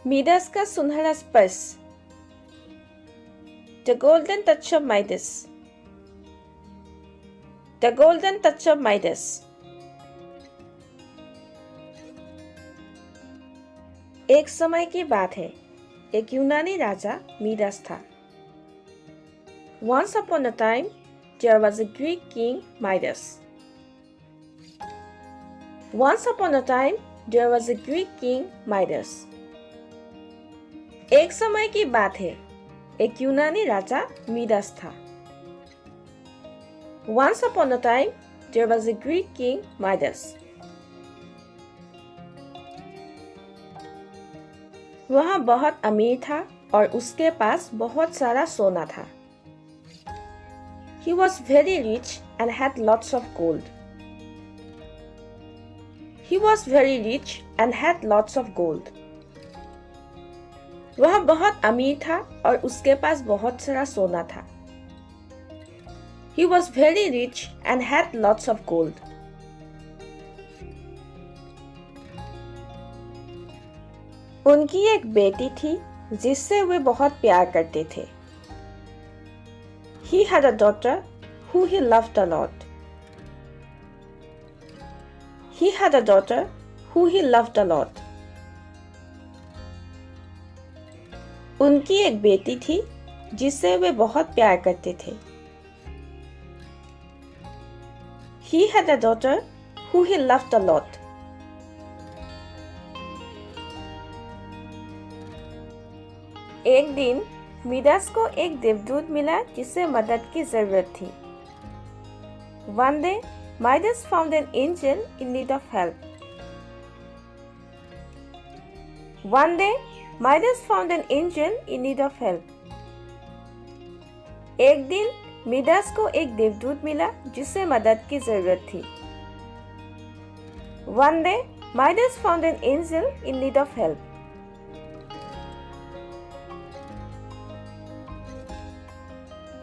मीडास का सुनहरा स्पर्श। The golden touch of Midas. The golden touch of Midas. एक समय की बात है, एक यूनानी राजा मीडास था। Once upon a time, there was a Greek king Midas. Once upon a time, there was a Greek king Midas. एक समय की बात है, एक यूनानी राजा मीडास था। Once upon a time, there was a Greek king Midas. वह बहुत अमीर था और उसके पास बहुत सारा सोना था। He was very rich and had lots of gold. He was very rich and had lots of gold. वह बहुत अमीर था और उसके पास बहुत सारा सोना था। He was very rich and had lots of gold. उनकी एक बेटी थी जिससे वे बहुत प्यार करते थे। He had a daughter who he loved a lot. He had a daughter who he loved a lot. उनकी एक बेटी थी जिससे वे बहुत प्यार करते थे। He had a daughter who he loved a lot. एक दिन मीडास को एक देवदूत मिला जिसे मदद की जरूरत थी। One day, Midas found an angel in need of help. One day, Midas found an angel in need of help. एक दिन मीडास को एक देवदूत मिला जिसे मदद की जरूरत थी। One day, Midas found an angel in need of help.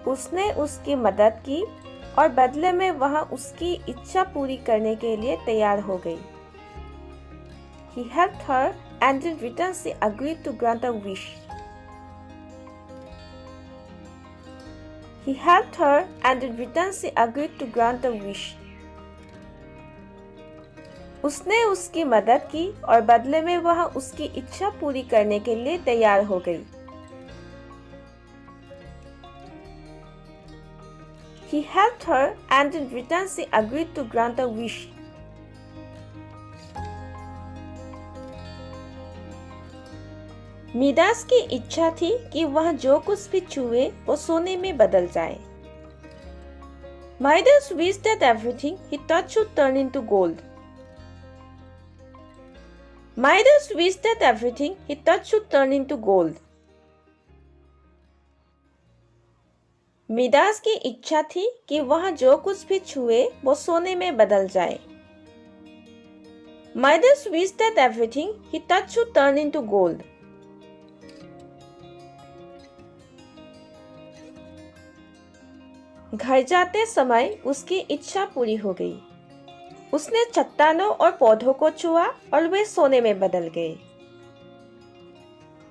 उसने उसकी मदद की और बदले में वह उसकी इच्छा पूरी करने के लिए तैयार हो गई। He helped her and in return she agreed to grant a wish. He helped her and in return she agreed to grant a wish. उसने उसकी मदद की और बदले में वह उसकी इच्छा पूरी करने के लिए तैयार हो गई। He helped her and in return she agreed to grant a wish. मीडास की इच्छा थी कि वह जो कुछ भी छुए वो सोने में बदल जाए। Midas wished that everything he touched should turn into gold. Midas wished that everything he touched should turn into gold. मीडास की इच्छा थी कि वह जो कुछ भी छुए वो सोने में बदल जाए। Midas wished that everything he touched should turn into gold. घर जाते समय उसकी इच्छा पूरी हो गई। उसने चट्टानों और पौधों को छुआ और वे सोने में बदल गए।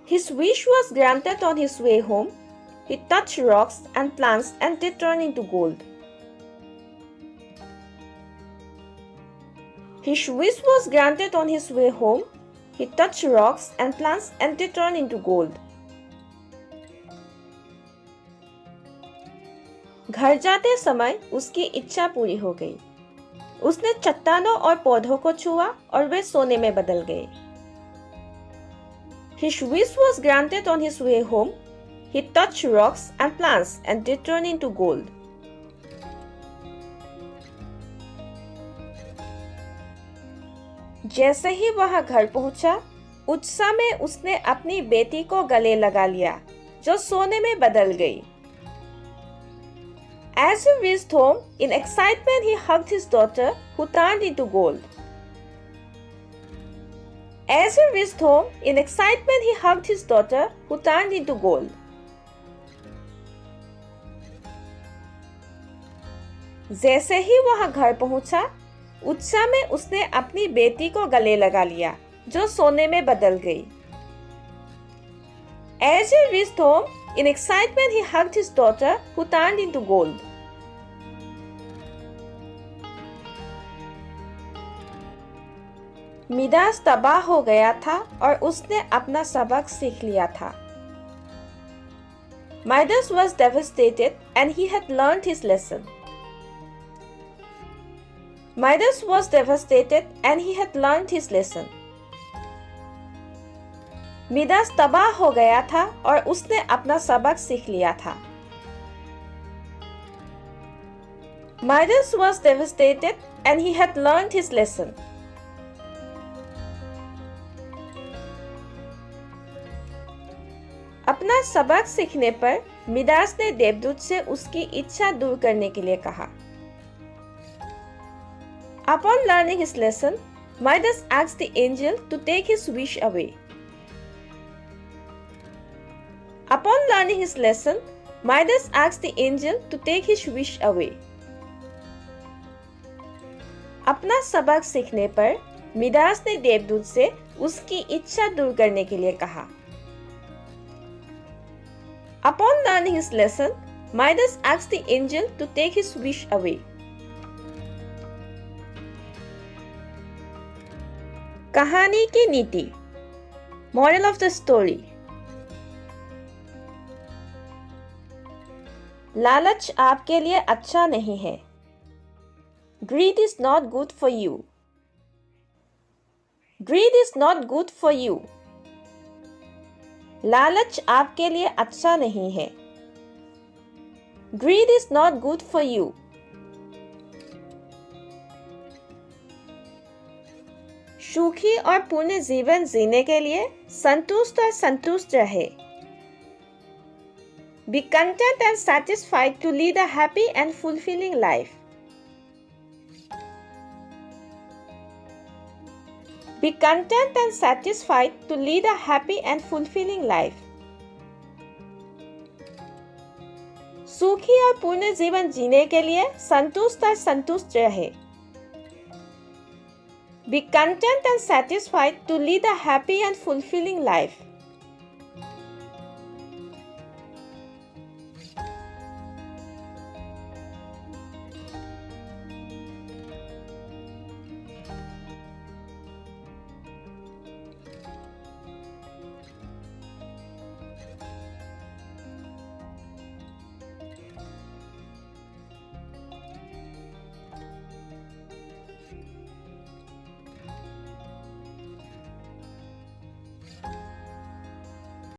His wish was granted on his way home. He touched rocks and plants and they turned into gold. His wish was granted on his way home. He touched rocks and plants and they turned into gold. घर जाते समय उसकी इच्छा पूरी हो गई। उसने चट्टानों और पौधों को छुआ और वे सोने में बदल गए। His wish was granted on his way home. He touched rocks and plants and they turned into gold. जैसे ही वह घर पहुंचा, उत्साह में उसने अपनी बेटी को गले लगा लिया, जो सोने में बदल गई। As he reached home, in excitement he hugged his daughter, who turned into gold. As he reached home, in excitement he hugged his daughter, who turned into gold. जैसे ही वह घर पहुंचा, उत्साह में उसने अपनी बेटी को गले लगा लिया, जो सोने में बदल गई। As he reached home, in excitement he hugged his daughter, who turned into gold. Midas तबाह हो गया था और उसने अपना सबक सीख लिया था. Midas was devastated and he had learned his lesson. Midas was devastated and he had learned his lesson. Midas तबाह हो गया था और उसने अपना सबक सीख लिया था. Midas was devastated and he had learned his lesson. अपना सबक सीखने पर मिदास ने देवदूत से उसकी इच्छा दूर करने के लिए कहा. Upon learning his lesson, Midas asked the angel to take his wish away. Upon learning his lesson, Midas asked the angel to take his wish away. अपना सबक सीखने पर मिदास ने देवदूत से उसकी इच्छा दूर करने के लिए कहा. Upon learning his lesson, Midas asked the angel to take his wish away. कहानी की नीति. Moral of the story. लालच आपके लिए अच्छा नहीं है. Greed is not good for you. Greed is not good for you. लालच आपके लिए अच्छा नहीं है. Greed is not good for you. सुखी और पूर्ण जीवन जीने के लिए संतुष्ट और संतुष्ट रहे. Be content and satisfied to lead a happy and fulfilling life. Be content and satisfied to lead a happy and fulfilling life. सुखी और पूर्ण जीवन जीने के लिए संतुष्ट और संतुष्ट रहे. Be content and satisfied to lead a happy and fulfilling life.